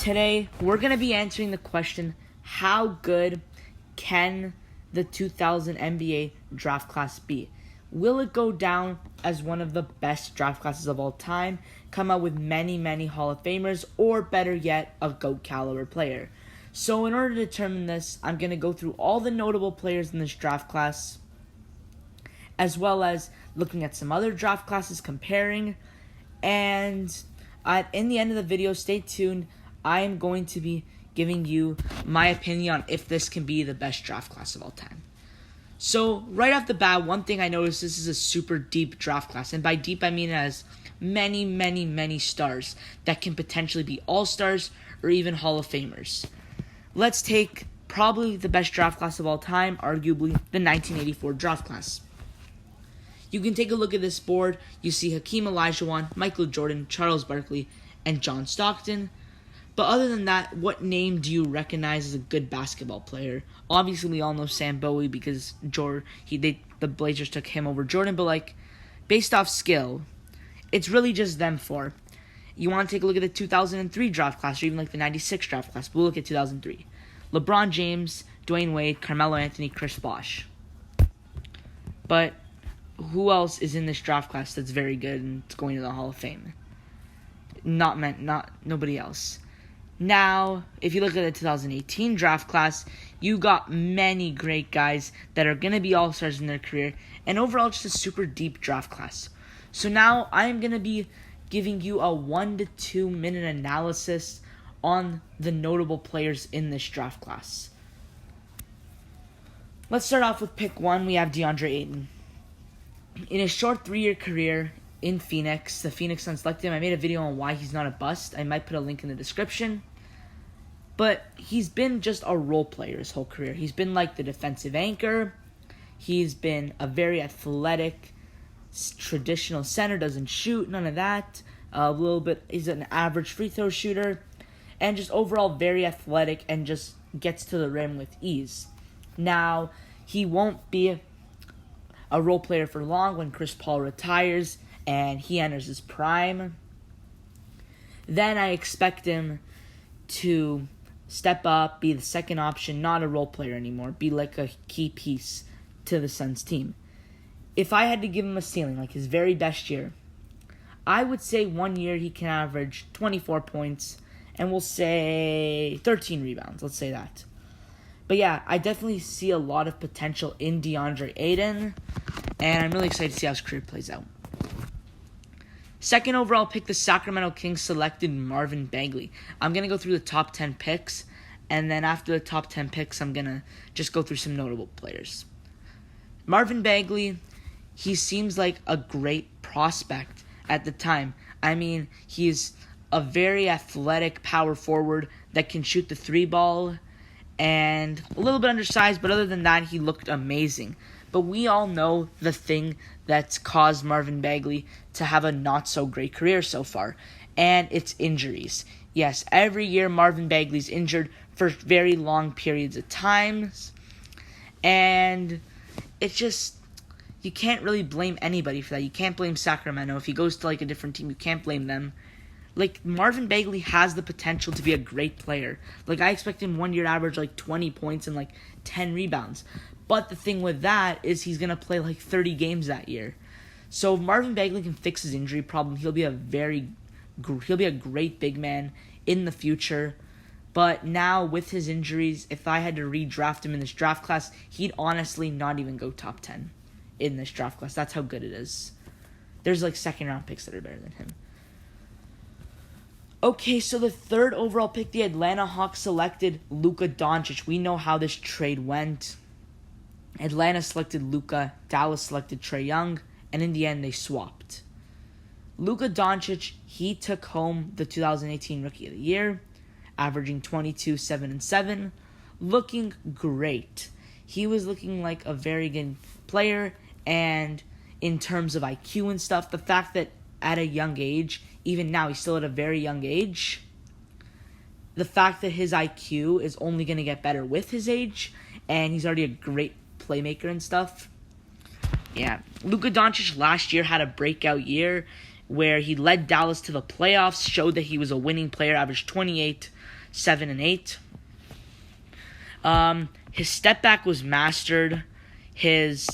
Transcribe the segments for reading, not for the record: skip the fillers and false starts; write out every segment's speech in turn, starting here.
Today, we're going to be answering the question, how good can the 2000 NBA draft class be? Will it go down as one of the best draft classes of all time, come out with many Hall of Famers, or better yet, a GOAT caliber player? So in order to determine this, I'm going to go through all the notable players in this draft class, as well as looking at some other draft classes, comparing, and in the end of the video, stay tuned. I am going to be giving you my opinion on if this can be the best draft class of all time. So, right off the bat, one thing I noticed, this is a super deep draft class. And by deep, I mean it has many stars that can potentially be all-stars or even Hall of Famers. Let's take probably the best draft class of all time, arguably the 1984 draft class. You can take a look at this board. You see Hakeem Olajuwon, Michael Jordan, Charles Barkley, and John Stockton. But other than that, what name do you recognize as a good basketball player? Obviously, we all know Sam Bowie because the Blazers took him over Jordan. But based off skill, it's really just them four. You want to take a look at the 2003 draft class or even the 96 draft class. We'll look at 2003. LeBron James, Dwayne Wade, Carmelo Anthony, Chris Bosh. But who else is in this draft class that's very good and it's going to the Hall of Fame? Nobody else. Now, if you look at the 2018 draft class, you got many great guys that are going to be all-stars in their career, and overall just a super deep draft class. So now I'm going to be giving you a 1 to 2 minute analysis on the notable players in this draft class. Let's start off with pick 1. We have DeAndre Ayton. In his short 3-year career in Phoenix, the Phoenix Suns selected him. I made a video on why he's not a bust. I might put a link in the description. But he's been just a role player his whole career. He's been the defensive anchor. He's been a very athletic, traditional center, doesn't shoot, none of that. He's an average free throw shooter. And just overall very athletic and just gets to the rim with ease. Now, he won't be a role player for long when Chris Paul retires and he enters his prime. Then I expect him to step up, be the second option, not a role player anymore, be a key piece to the Suns team. If I had to give him a ceiling, his very best year, I would say 1 year he can average 24 points and we'll say 13 rebounds, let's say that. But yeah, I definitely see a lot of potential in DeAndre Ayton, and I'm really excited to see how his career plays out. Second overall pick, the Sacramento Kings selected Marvin Bagley. I'm going to go through the top 10 picks, and then after the top 10 picks, I'm going to just go through some notable players. Marvin Bagley, he seems like a great prospect at the time. I mean, he's a very athletic power forward that can shoot the 3-ball, and a little bit undersized, but other than that, he looked amazing. But we all know the thing that's caused Marvin Bagley to have a not-so-great career so far, and it's injuries. Yes, every year Marvin Bagley's injured for very long periods of times, and it's just, you can't really blame anybody for that. You can't blame Sacramento. If he goes to a different team, you can't blame them. Marvin Bagley has the potential to be a great player. I expect him 1 year to average 20 points and 10 rebounds. But the thing with that is he's going to play 30 games that year. So if Marvin Bagley can fix his injury problem, he'll be a great big man in the future. But now with his injuries, if I had to redraft him in this draft class, he'd honestly not even go top 10 in this draft class. That's how good it is. There's second round picks that are better than him. Okay, so the third overall pick, the Atlanta Hawks selected Luka Doncic. We know how this trade went. Atlanta selected Luka, Dallas selected Trae Young, and in the end they swapped. Luka Doncic, he took home the 2018 Rookie of the Year, averaging 22, 7, and 7, looking great. He was looking like a very good player, and in terms of IQ and stuff, the fact that at a young age, even now he's still at a very young age, the fact that his IQ is only going to get better with his age, and he's already a great playmaker and stuff. Yeah, Luka Doncic last year had a breakout year where he led Dallas to the playoffs, showed that he was a winning player, averaged 28, 7 and 8. His step back was mastered. His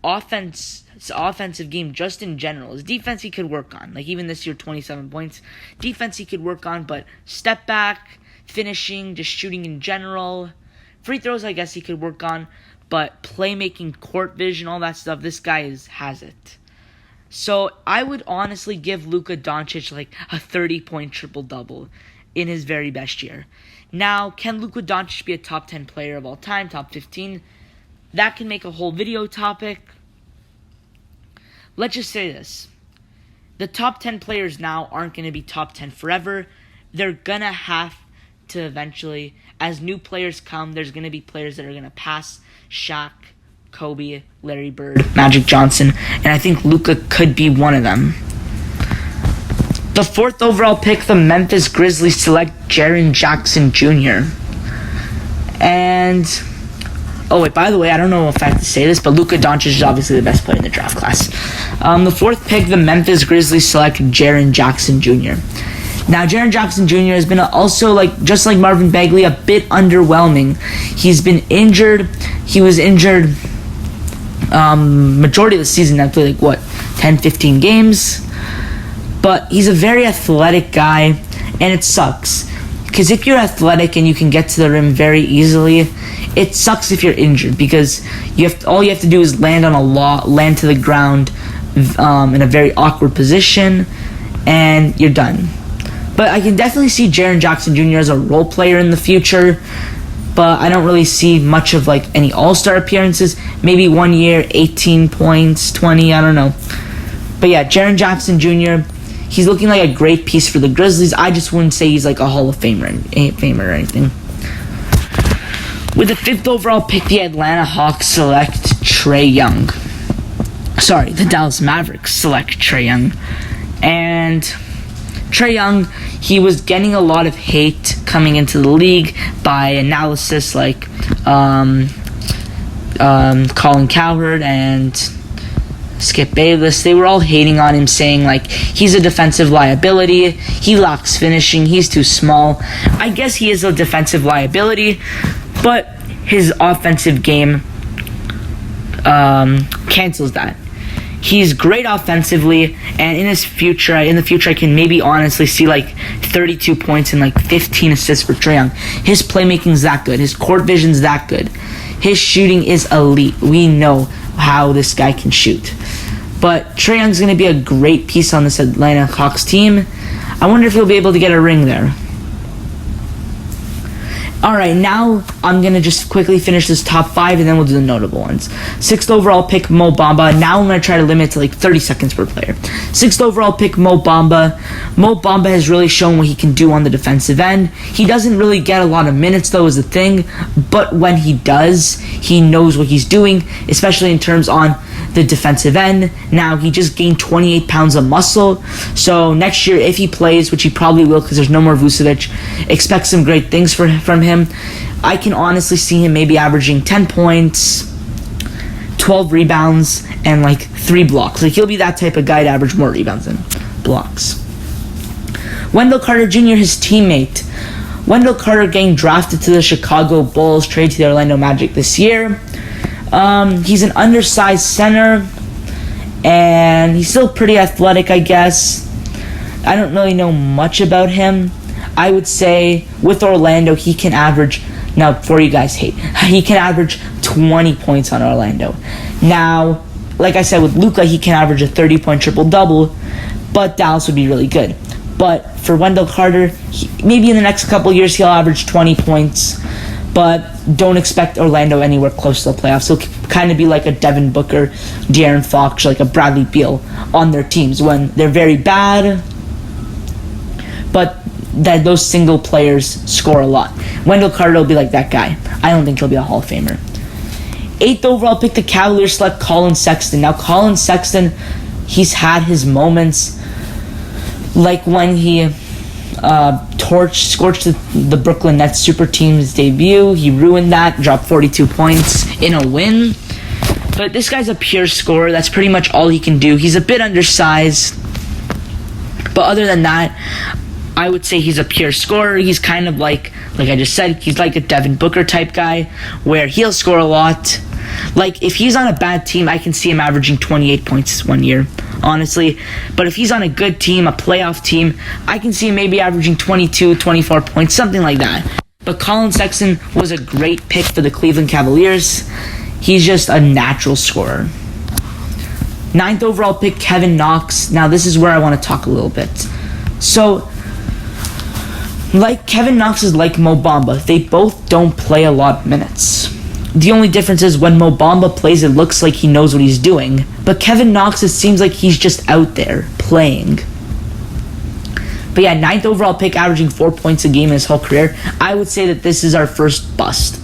offensive game just in general. His defense he could work on. Like even this year, 27 points. Defense he could work on, but step back, finishing, just shooting in general. Free throws I guess he could work on, but playmaking, court vision, all that stuff, this guy has it. So I would honestly give Luka Doncic like a 30-point triple-double in his very best year. Now, can Luka Doncic be a top 10 player of all time, top 15? That can make a whole video topic. Let's just say this. The top 10 players now aren't going to be top 10 forever. They're going to have to eventually, as new players come, there's going to be players that are going to pass Shaq, Kobe, Larry Bird, Magic Johnson, and I think Luka could be one of them. The 4th overall pick, the Memphis Grizzlies select Jaren Jackson Jr. And, oh wait, by the way, I don't know if I have to say this, but Luka Doncic is obviously the best player in the draft class. The 4th pick, the Memphis Grizzlies select Jaren Jackson Jr. Now, Jaren Jackson Jr. has been also, just like Marvin Bagley, a bit underwhelming. He's been injured. He was injured majority of the season. I played 10, 15 games. But he's a very athletic guy, and it sucks. Because if you're athletic and you can get to the rim very easily, it sucks if you're injured. Because all you have to do is land to the ground in a very awkward position, and you're done. But I can definitely see Jaren Jackson Jr. as a role player in the future. But I don't really see much of any all-star appearances. Maybe 1 year, 18 points, 20, I don't know. But yeah, Jaren Jackson Jr., he's looking like a great piece for the Grizzlies. I just wouldn't say he's like a Hall of Famer or anything. With the 5th overall pick, the Atlanta Hawks select Trae Young. Sorry, the Dallas Mavericks select Trae Young. And Trae Young, he was getting a lot of hate coming into the league by analysis like Colin Cowherd and Skip Bayless. They were all hating on him, saying he's a defensive liability, he lacks finishing, he's too small. I guess he is a defensive liability, but his offensive game cancels that. He's great offensively, and in the future I can maybe honestly see 32 points and 15 assists for Trae Young. His playmaking's that good. His court vision's that good. His shooting is elite. We know how this guy can shoot. But Trae Young's going to be a great piece on this Atlanta Hawks team. I wonder if he'll be able to get a ring there. Alright, now I'm going to just quickly finish this top 5 and then we'll do the notable ones. 6th overall pick, Mo Bamba. Now I'm going to try to limit it to 30 seconds per player. 6th overall pick, Mo Bamba. Mo Bamba has really shown what he can do on the defensive end. He doesn't really get a lot of minutes though is the thing, but when he does, he knows what he's doing, especially in terms on the defensive end. Now, he just gained 28 pounds of muscle, so next year if he plays, which he probably will because there's no more Vucevic, expect some great things from him. I can honestly see him maybe averaging 10 points, 12 rebounds, and 3 blocks. He'll be that type of guy to average more rebounds than blocks. Wendell Carter Jr., his teammate. Wendell Carter getting drafted to the Chicago Bulls, traded to the Orlando Magic this year. He's an undersized center, and he's still pretty athletic, I guess. I don't really know much about him. I would say with Orlando, he can average, now before you guys hate, he can average 20 points on Orlando. Now, like I said, with Luka, he can average a 30-point triple-double, but Dallas would be really good. But for Wendell Carter, maybe in the next couple years, he'll average 20 points. But don't expect Orlando anywhere close to the playoffs. He'll kind of be like a Devin Booker, De'Aaron Fox, like a Bradley Beal on their teams when they're very bad, but that those single players score a lot. Wendell Carter will be like that guy. I don't think he'll be a Hall of Famer. 8th overall pick, the Cavaliers select Colin Sexton. Now, Colin Sexton, he's had his moments, like when he scorched the Brooklyn Nets super team's debut. He ruined that, dropped 42 points in a win. But this guy's a pure scorer. That's pretty much all he can do. He's a bit undersized, but other than that, I would say he's a pure scorer. He's kind of like I just said, he's like a Devin Booker type guy where he'll score a lot. Like, if he's on a bad team, I can see him averaging 28 points one year, honestly. But if he's on a good team, a playoff team, I can see him maybe averaging 22, 24 points, something like that. But Colin Sexton was a great pick for the Cleveland Cavaliers. He's just a natural scorer. 9th overall pick, Kevin Knox. Now, this is where I want to talk a little bit. So, like Kevin Knox is like Mo Bamba. They both don't play a lot of minutes. The only difference is when Mo Bamba plays, it looks like he knows what he's doing. But Kevin Knox, it seems like he's just out there playing. But yeah, 9th overall pick, averaging 4 points a game in his whole career. I would say that this is our first bust.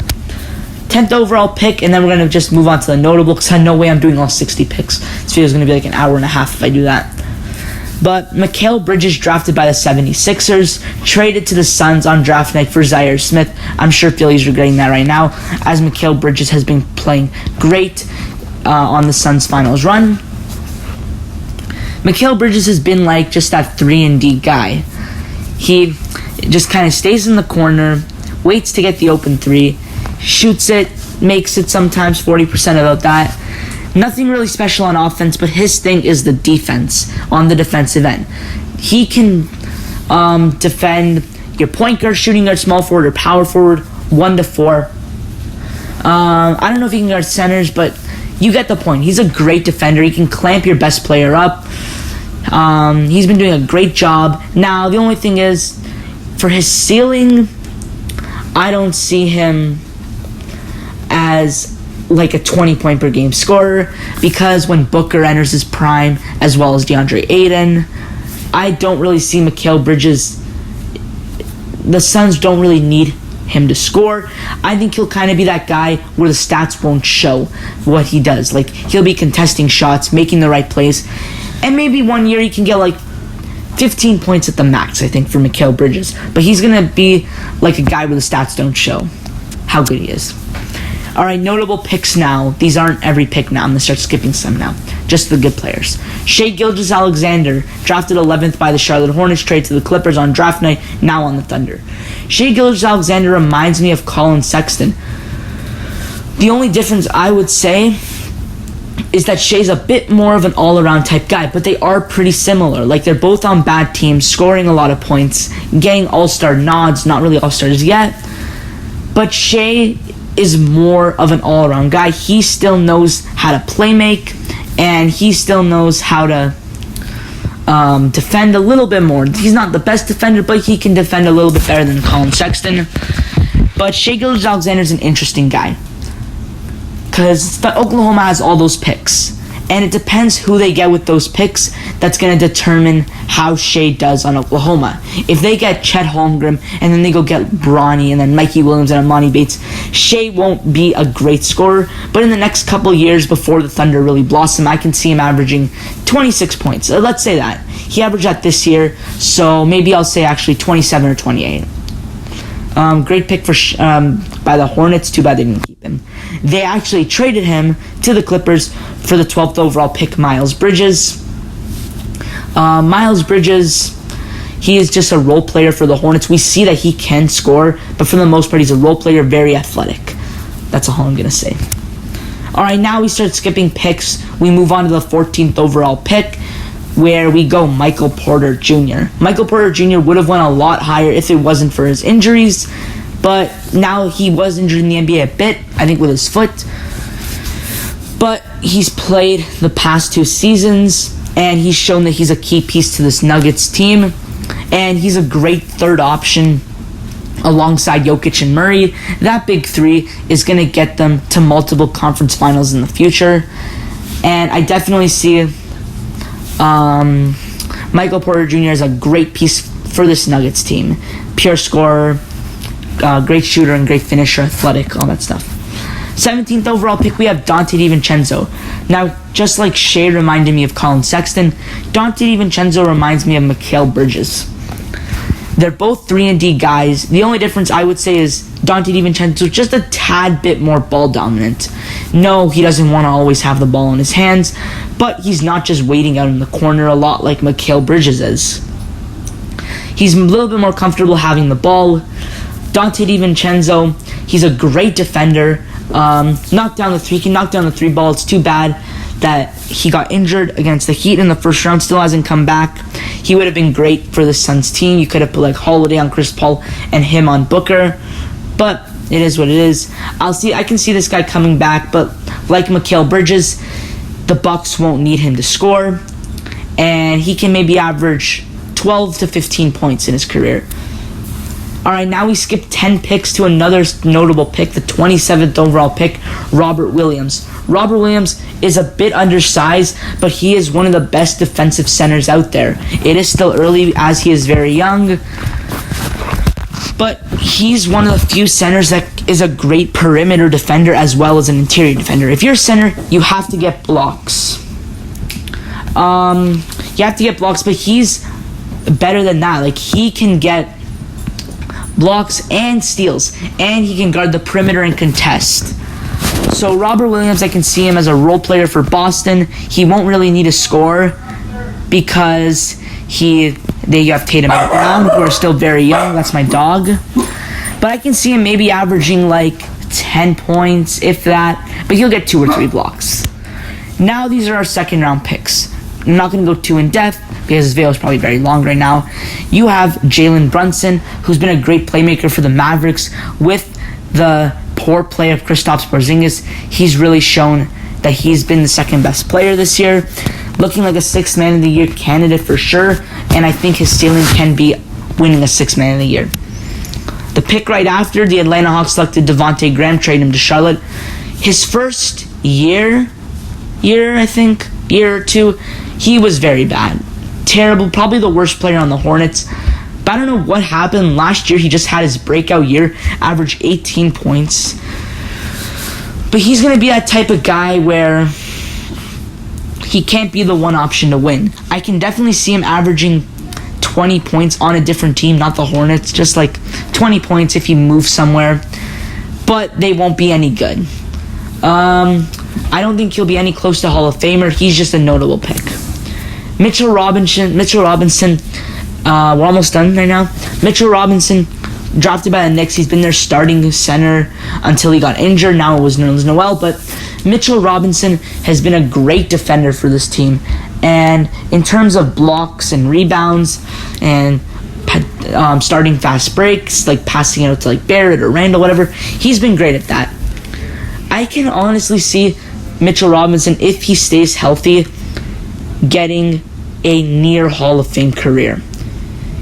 10th overall pick, and then we're going to just move on to the notable, because I no way I'm doing all 60 picks. This video is going to be like an hour and a half if I do that. But Mikal Bridges, drafted by the 76ers, traded to the Suns on draft night for Zaire Smith. I'm sure Philly's regretting that right now, as Mikal Bridges has been playing great on the Suns' finals run. Mikal Bridges has been like just that 3-and-D guy. He just kind of stays in the corner, waits to get the open three, shoots it, makes it sometimes 40% about that. Nothing really special on offense, but his thing is the defense on the defensive end. He can defend your point guard, shooting guard, small forward, or power forward, 1 to 4. I don't know if he can guard centers, but you get the point. He's a great defender. He can clamp your best player up. He's been doing a great job. Now, the only thing is, for his ceiling, I don't see him as like a 20-point per game scorer, because when Booker enters his prime, as well as DeAndre Ayton, I don't really see Mikal Bridges. The Suns don't really need him to score. I think he'll kind of be that guy where the stats won't show what he does. Like, he'll be contesting shots, making the right plays, and maybe one year he can get like 15 points at the max, I think, for Mikal Bridges. But he's going to be like a guy where the stats don't show how good he is. All right, notable picks now. These aren't every pick now. I'm going to start skipping some now. Just the good players. Shai Gilgeous-Alexander, drafted 11th by the Charlotte Hornets, traded to the Clippers on draft night, now on the Thunder. Shai Gilgeous-Alexander reminds me of Colin Sexton. The only difference I would say is that Shai's a bit more of an all-around type guy, but they are pretty similar. Like, they're both on bad teams, scoring a lot of points, getting all-star nods, not really all-stars yet. But Shai is more of an all-around guy. He still knows how to play make, and he still knows how to defend a little bit more. He's not the best defender, but he can defend a little bit better than Colin Sexton. But Shai Gilgeous-Alexander is an interesting guy, because Oklahoma has all those picks, and it depends who they get with those picks that's going to determine how Shai does on Oklahoma. If they get Chet Holmgren, and then they go get Bronny, and then Mikey Williams and Amani Bates, Shai won't be a great scorer, but in the next couple years before the Thunder really blossom, I can see him averaging 26 points. Let's say that. He averaged that this year, so maybe I'll say actually 27 or 28. Great pick by the Hornets. Too bad they didn't keep him. They actually traded him to the Clippers for the 12th overall pick, Miles Bridges. Miles Bridges, he is just a role player for the Hornets. We see that he can score, but for the most part, he's a role player, very athletic. That's all I'm going to say. All right, now we start skipping picks. We move on to the 14th overall pick, where we go Michael Porter Jr. Michael Porter Jr. would have went a lot higher if it wasn't for his injuries, but now he was injured in the NBA a bit, I think with his foot. But he's played the past 2 seasons, and he's shown that he's a key piece to this Nuggets team, and he's a great third option alongside Jokic and Murray. That big three is going to get them to multiple conference finals in the future, and I definitely see Michael Porter Jr. is a great piece for this Nuggets team. Pure scorer, great shooter, and great finisher, athletic, all that stuff. 17th overall pick, we have Donte DiVincenzo. Now, just like Shai reminded me of Colin Sexton, Donte DiVincenzo reminds me of Mikal Bridges. They're both 3-and-D guys. The only difference I would say is Donte DiVincenzo just a tad bit more ball dominant. No, he doesn't want to always have the ball in his hands, but he's not just waiting out in the corner a lot like Mikal Bridges is. He's a little bit more comfortable having the ball. Dante DiVincenzo, he's a great defender. Knocked down the three. He can knock down the three ball. It's too bad that he got injured against the Heat in the first round. Still hasn't come back. He would have been great for the Suns team. You could have put like Holiday on Chris Paul and him on Booker, but it is what it is. I can see this guy coming back, but like Mikal Bridges, the Bucks won't need him to score, and he can maybe average 12 to 15 points in his career. All right, now we skip 10 picks to another notable pick, the 27th overall pick, Robert Williams. Robert Williams is a bit undersized, but he is one of the best defensive centers out there. It is still early as he is very young, but he's one of the few centers that is a great perimeter defender as well as an interior defender. If you're a center, you have to get blocks. You have to get blocks, but he's better than that. Like, he can get blocks and steals, and he can guard the perimeter and contest. So Robert Williams, I can see him as a role player for Boston. He won't really need to score because you have Tatum and Brown, who are still very young. That's my dog. But I can see him maybe averaging like 10 points, if that. But he'll get 2 or 3 blocks. Now these are our second round picks. I'm not going to go too in depth because this video is probably very long right now. You have Jalen Brunson, who's been a great playmaker for the Mavericks. With the poor play of Kristaps Porzingis, he's really shown that he's been the second best player this year. Looking like a 6th man of the year candidate for sure, and I think his ceiling can be winning a 6th man of the year. The pick right after, the Atlanta Hawks selected Devontae Graham, traded him to Charlotte. His first year or two, he was very bad. Terrible, probably the worst player on the Hornets. But I don't know what happened. Last year, he just had his breakout year, averaged 18 points. But he's going to be that type of guy where he can't be the one option to win. I can definitely see him averaging 20 points on a different team, not the Hornets. Just like 20 points if he moves somewhere. But they won't be any good. I don't think he'll be any close to Hall of Famer. He's just a notable pick. Mitchell Robinson, we're almost done right now. Mitchell Robinson, drafted by the Knicks. He's been their starting center until he got injured. Now it was Nerlens Noel, but Mitchell Robinson has been a great defender for this team. And in terms of blocks and rebounds and starting fast breaks, like passing it out to like Barrett or Randall, whatever, he's been great at that. I can honestly see Mitchell Robinson, if he stays healthy, getting a near Hall of Fame career.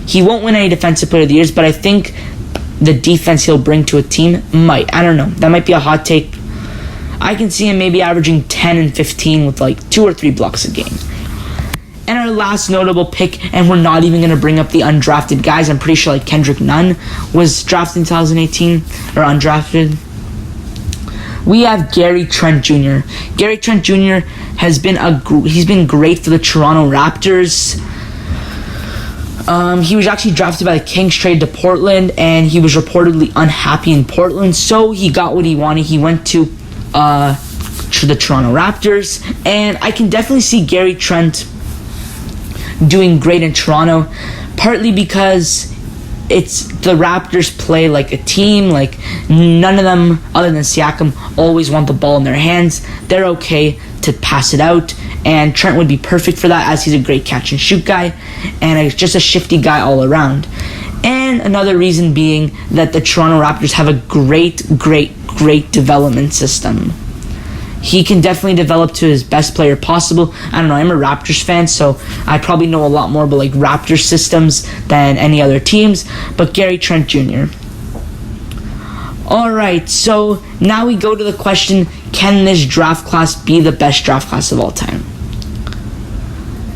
He won't win any Defensive Player of the Years, but I think the defense he'll bring to a team might. I don't know. That might be a hot take. I can see him maybe averaging 10 and 15 with like 2 or 3 blocks a game. And our last notable pick, and we're not even going to bring up the undrafted guys. I'm pretty sure like Kendrick Nunn was drafted in 2018, or undrafted. We have Gary Trent Jr. Gary Trent Jr. has been he's been great for the Toronto Raptors. He was actually drafted by the Kings, traded to Portland, and he was reportedly unhappy in Portland, so he got what he wanted. He went to the Toronto Raptors, and I can definitely see Gary Trent doing great in Toronto, partly because the Raptors play like a team. Like, none of them, other than Siakam, always want the ball in their hands. They're okay to pass it out, and Trent would be perfect for that, as he's a great catch and shoot guy and just a shifty guy all around. And another reason being that the Toronto Raptors have a great development system. He can definitely develop to his best player possible. I don't know, I'm a Raptors fan, so I probably know a lot more about like Raptors systems than any other teams, but Gary Trent Jr. Alright, so now we go to the question, can this draft class be the best draft class of all time?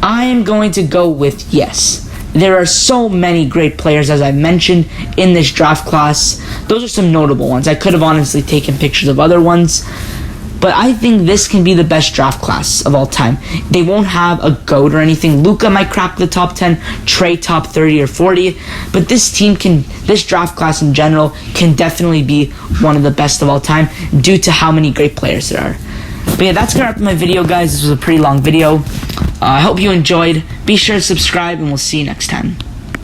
I am going to go with yes. There are so many great players, as I mentioned, in this draft class. Those are some notable ones. I could have honestly taken pictures of other ones, but I think this can be the best draft class of all time. They won't have a GOAT or anything. Luka might crack the top 10, Trey top 30 or 40, but this draft class in general can definitely be one of the best of all time due to how many great players there are. But yeah, that's going to wrap up my video, guys. This was a pretty long video. I hope you enjoyed. Be sure to subscribe, and we'll see you next time.